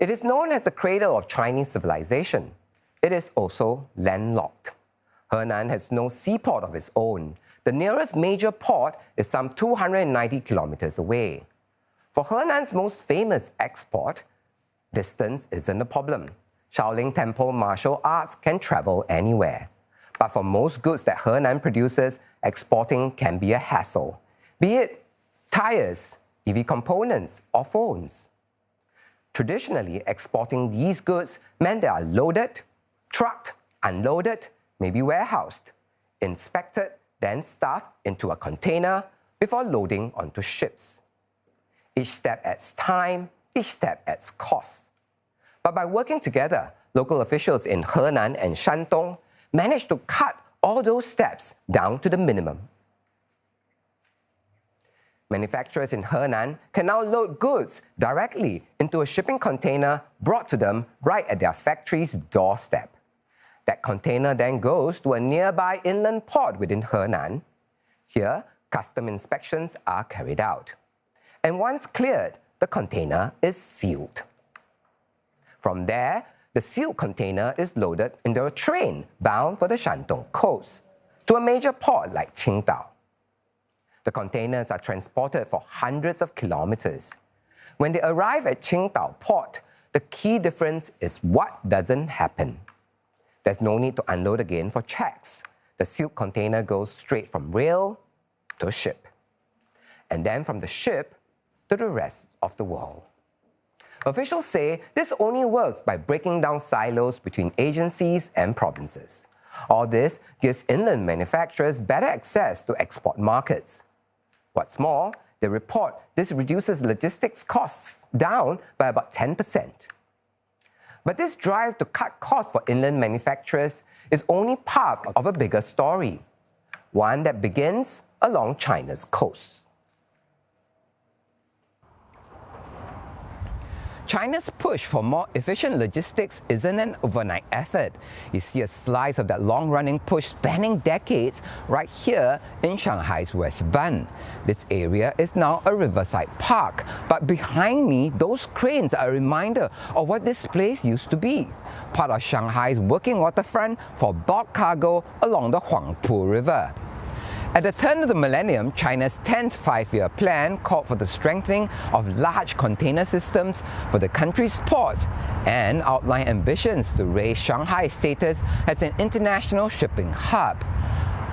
It is known as the cradle of Chinese civilization. It is also landlocked. Henan has no seaport of its own. The nearest major port is some 290 kilometers away. For Henan's most famous export, distance isn't a problem. Shaolin Temple martial arts can travel anywhere. But for most goods that Henan produces, exporting can be a hassle, be it tires, EV components, or phones. Traditionally, exporting these goods meant they are loaded, trucked, unloaded, maybe warehoused, inspected, then stuffed into a container before loading onto ships. Each step adds time, each step adds cost. But by working together, local officials in Henan and Shandong managed to cut all those steps down to the minimum. Manufacturers in Henan can now load goods directly into a shipping container brought to them right at their factory's doorstep. That container then goes to a nearby inland port within Henan. Here, custom inspections are carried out. And once cleared, the container is sealed. From there, the sealed container is loaded into a train bound for the Shandong coast to a major port like Qingdao. The containers are transported for hundreds of kilometers. When they arrive at Qingdao port, the key difference is what doesn't happen. There's no need to unload again for checks. The sealed container goes straight from rail to ship, and then from the ship to the rest of the world. Officials say this only works by breaking down silos between agencies and provinces. All this gives inland manufacturers better access to export markets. What's more, they report this reduces logistics costs down by about 10%. But this drive to cut costs for inland manufacturers is only part of a bigger story, one that begins along China's coast. China's push for more efficient logistics isn't an overnight effort. You see a slice of that long-running push spanning decades right here in Shanghai's West Bund. This area is now a riverside park, but behind me, those cranes are a reminder of what this place used to be. Part of Shanghai's working waterfront for bulk cargo along the Huangpu River. At the turn of the millennium, China's 10th five-year plan called for the strengthening of large container systems for the country's ports and outlined ambitions to raise Shanghai's status as an international shipping hub.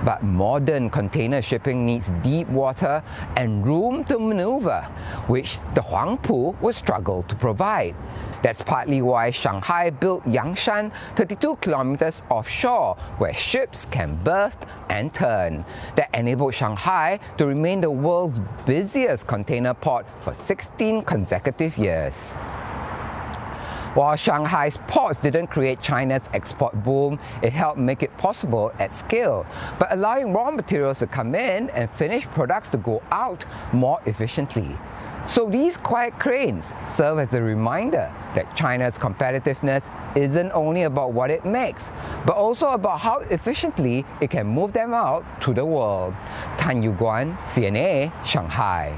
But modern container shipping needs deep water and room to maneuver, which the Huangpu will struggle to provide. That's partly why Shanghai built Yangshan 32 kilometers offshore, where ships can berth and turn. That enabled Shanghai to remain the world's busiest container port for 16 consecutive years. While Shanghai's ports didn't create China's export boom, it helped make it possible at scale, but allowing raw materials to come in and finished products to go out more efficiently. So these quiet cranes serve as a reminder that China's competitiveness isn't only about what it makes, but also about how efficiently it can move them out to the world. Tan Yuguan, CNA, Shanghai.